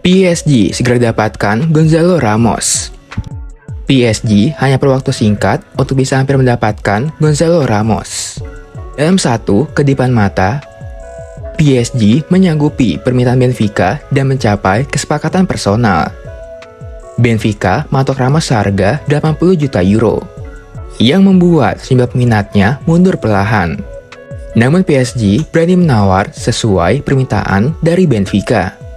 PSG segera dapatkan Gonzalo Ramos. PSG hanya perlu waktu singkat untuk bisa hampir mendapatkan Gonzalo Ramos. Dalam satu kedipan mata, PSG menyanggupi permintaan Benfica dan mencapai kesepakatan personal. Benfica matok Ramos seharga 80 juta euro, yang membuat sejumlah peminatnya mundur perlahan. Namun PSG berani menawar sesuai permintaan dari Benfica.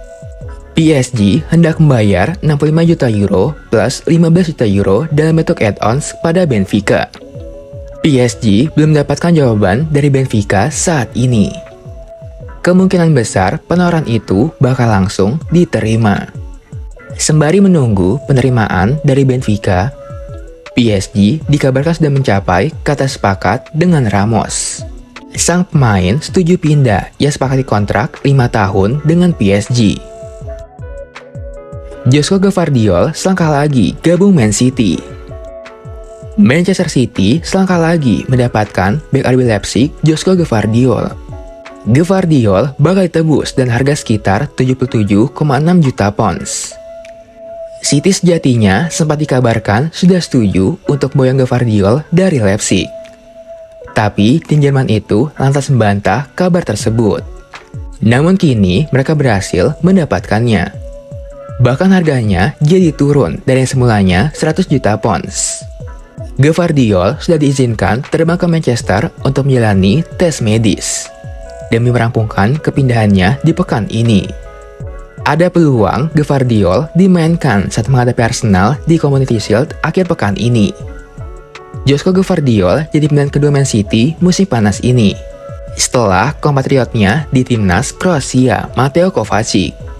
PSG hendak membayar 65 juta euro plus 15 juta euro dalam bentuk add-ons pada Benfica. PSG belum mendapatkan jawaban dari Benfica saat ini. Kemungkinan besar penawaran itu bakal langsung diterima. Sembari menunggu penerimaan dari Benfica, PSG dikabarkan sudah mencapai kata sepakat dengan Ramos. Sang pemain setuju pindah, ia sepakati kontrak 5 tahun dengan PSG. Josko Gvardiol selangkah lagi gabung Man City. Manchester City selangkah lagi mendapatkan bek RB Leipzig Josko Gvardiol. Gvardiol bakal ditebus dan harga sekitar 77,6 juta pounds. City sejatinya sempat dikabarkan sudah setuju untuk boyong Gvardiol dari Leipzig. Tapi tim Jerman itu lantas membantah kabar tersebut. Namun kini mereka berhasil mendapatkannya. Bahkan harganya jadi turun dari yang semulanya 100 juta pounds. Gvardiol sudah diizinkan terbang ke Manchester untuk menjalani tes medis demi merampungkan kepindahannya di pekan ini. Ada peluang Gvardiol dimainkan saat menghadapi Arsenal di Community Shield akhir pekan ini. Josko Gvardiol jadi pemain kedua Man City musim panas ini, setelah kompatriotnya di timnas Kroasia Mateo Kovacic.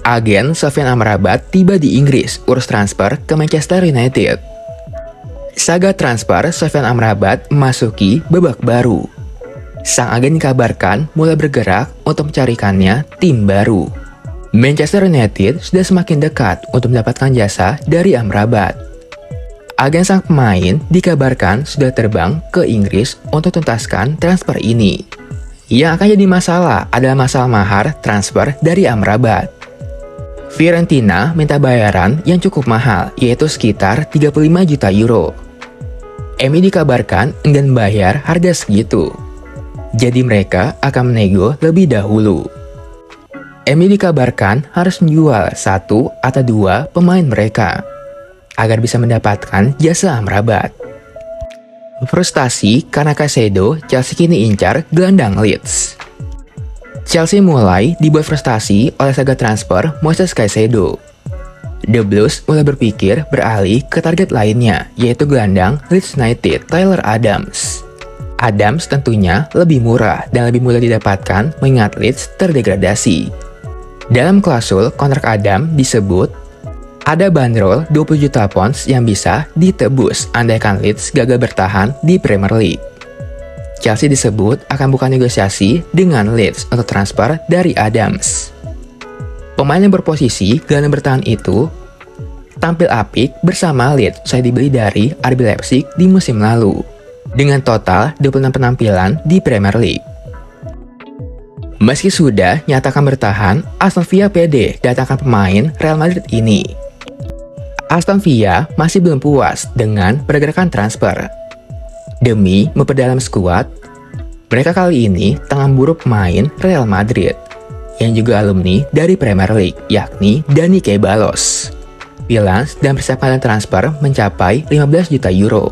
Agen Sofyan Amrabat tiba di Inggris urus transfer ke Manchester United. Saga transfer Sofyan Amrabat memasuki babak baru. Sang agen dikabarkan mulai bergerak untuk mencarikannya tim baru. Manchester United sudah semakin dekat untuk mendapatkan jasa dari Amrabat. Agen sang pemain dikabarkan sudah terbang ke Inggris untuk tuntaskan transfer ini. Yang akan jadi masalah adalah masalah mahar transfer dari Amrabat. Fiorentina minta bayaran yang cukup mahal, yaitu sekitar 35 juta euro. MU dikabarkan enggan membayar harga segitu. Jadi mereka akan menego lebih dahulu. MU dikabarkan harus menjual 1 atau 2 pemain mereka agar bisa mendapatkan jasa Amrabat. Frustasi karena Caicedo, Chelsea kini incar gelandang Leeds. Chelsea mulai dibuat frustasi oleh saga transfer Moises Caicedo. The Blues mulai berpikir beralih ke target lainnya, yaitu gelandang Leeds United Tyler Adams. Adams tentunya lebih murah dan lebih mudah didapatkan mengingat Leeds terdegradasi. Dalam klausul kontrak Adams disebut ada bandrol 20 juta pounds yang bisa ditebus andaikan Leeds gagal bertahan di Premier League. Chelsea disebut akan buka negosiasi dengan Leeds untuk transfer dari Adams. Pemain yang berposisi gelandang bertahan itu tampil apik bersama Leeds usai dibeli dari RB Leipzig di musim lalu, dengan total 26 penampilan di Premier League. Meski sudah nyatakan bertahan, Aston Villa pede datangkan pemain Real Madrid ini. Aston Villa masih belum puas dengan pergerakan transfer. Demi memperdalam skuad, mereka kali ini tengah memburu pemain Real Madrid yang juga alumni dari Premier League, yakni Dani Ceballos. Bilans dan persiapan transfer mencapai 15 juta euro.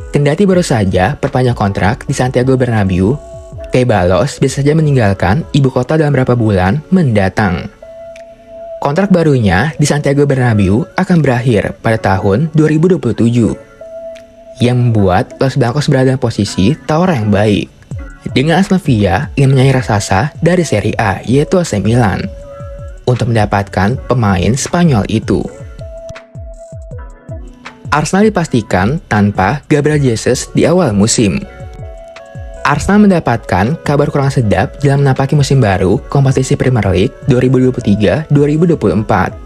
Kendati baru saja perpanjang kontrak di Santiago Bernabeu, Ceballos bisa saja meninggalkan ibu kota dalam beberapa bulan mendatang. Kontrak barunya di Santiago Bernabeu akan berakhir pada tahun 2027. Yang membuat Los Blancos berada dalam posisi tawaran yang baik. Dengan Aston Villa ingin menyaingi raksasa dari Serie A, yaitu AC Milan, untuk mendapatkan pemain Spanyol itu. Arsenal dipastikan tanpa Gabriel Jesus di awal musim. Arsenal mendapatkan kabar kurang sedap dalam menapaki musim baru kompetisi Premier League 2023-2024.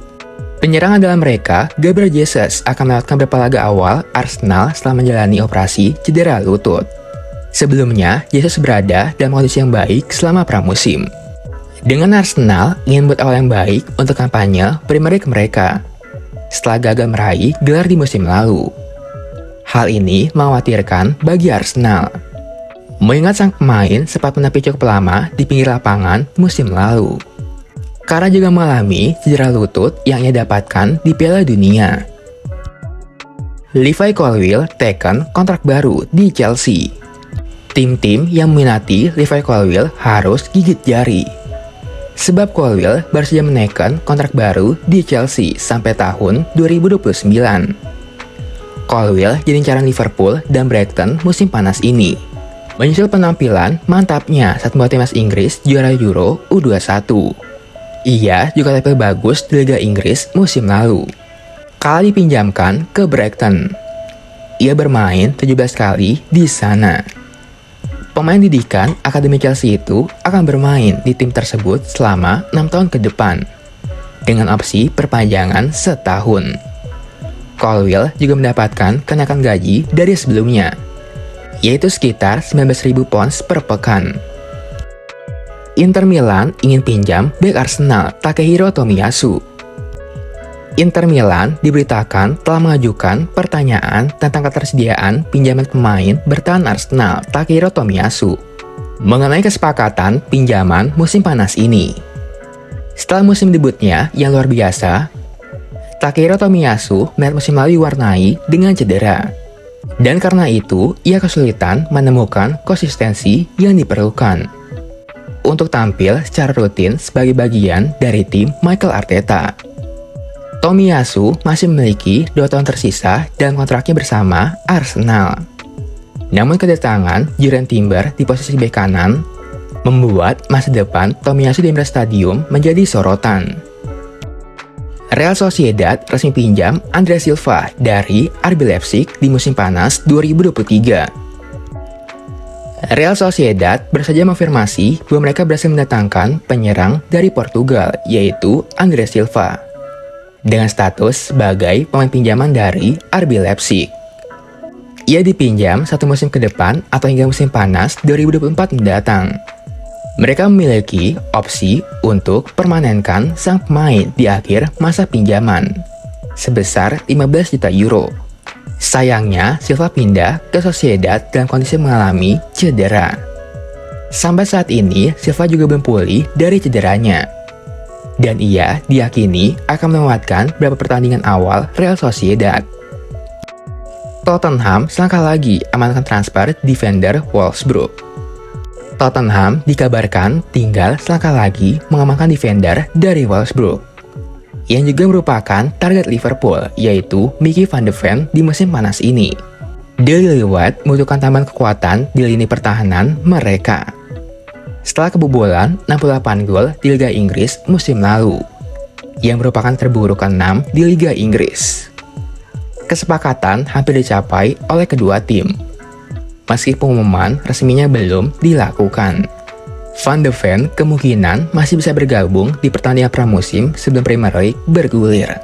Penyerang andalan mereka, Gabriel Jesus, akan melewatkan beberapa laga awal Arsenal setelah menjalani operasi cedera lutut. Sebelumnya, Jesus berada dalam kondisi yang baik selama pramusim. Dengan Arsenal ingin buat awal yang baik untuk kampanye Premier League mereka setelah gagal meraih gelar di musim lalu. Hal ini mengkhawatirkan bagi Arsenal, mengingat sang pemain sempat menepi cukup lama di pinggir lapangan musim lalu, karena juga mengalami cedera lutut yang ia dapatkan di Piala Dunia. Levi Colwill teken kontrak baru di Chelsea. Tim-tim yang meminati Levi Colwill harus gigit jari, sebab Colwill baru saja menekan kontrak baru di Chelsea sampai tahun 2029. Colwill jadi incaran Liverpool dan Brighton musim panas ini, menyusul penampilan mantapnya saat membawa timnas Inggris juara Euro U21. Ia juga tampil bagus di Liga Inggris musim lalu, kala dipinjamkan ke Brighton. Ia bermain 17 kali di sana. Pemain didikan Akademi Chelsea itu akan bermain di tim tersebut selama 6 tahun ke depan, dengan opsi perpanjangan setahun. Colwill juga mendapatkan kenaikan gaji dari sebelumnya, yaitu sekitar 19.000 pounds per pekan. Inter Milan ingin pinjam bek Arsenal Takehiro Tomiyasu. Inter Milan diberitakan telah mengajukan pertanyaan tentang ketersediaan pinjaman pemain bertahan Arsenal Takehiro Tomiyasu mengenai kesepakatan pinjaman musim panas ini. Setelah musim debutnya yang luar biasa, Takehiro Tomiyasu melihat musim lalu diwarnai dengan cedera, dan karena itu ia kesulitan menemukan konsistensi yang diperlukan untuk tampil secara rutin sebagai bagian dari tim Mikel Arteta. Tomiyasu masih memiliki 2 tahun tersisa dalam kontraknya bersama Arsenal. Namun kedatangan Jurrien Timber di posisi bek kanan membuat masa depan Tomiyasu di Emirates Stadium menjadi sorotan. Real Sociedad resmi pinjam Andre Silva dari RB Leipzig di musim panas 2023. Real Sociedad baru saja mengonfirmasi bahwa mereka berhasil mendatangkan penyerang dari Portugal, yaitu Andre Silva, dengan status sebagai pemain pinjaman dari RB Leipzig. Ia dipinjam 1 musim ke depan atau hingga musim panas 2024 mendatang. Mereka memiliki opsi untuk permanenkan sang pemain di akhir masa pinjaman sebesar 15 juta euro. Sayangnya, Silva pindah ke Sociedad dalam kondisi mengalami cedera. Sampai saat ini, Silva juga belum pulih dari cederanya, dan ia diyakini akan melewatkan beberapa pertandingan awal Real Sociedad. Tottenham selangkah lagi amankan transfer defender Wolfsburg. Tottenham dikabarkan tinggal selangkah lagi mengamankan defender dari Wolfsburg, yang juga merupakan target Liverpool, yaitu Mickey van de Ven di musim panas ini. Daily Liwat membutuhkan tambahan kekuatan di lini pertahanan mereka setelah kebobolan 68 gol di Liga Inggris musim lalu, yang merupakan terburuk ke-6 di Liga Inggris. Kesepakatan hampir dicapai oleh kedua tim, meski pengumuman resminya belum dilakukan. Van de Ven kemungkinan masih bisa bergabung di pertandingan pramusim sebelum Premier League bergulir.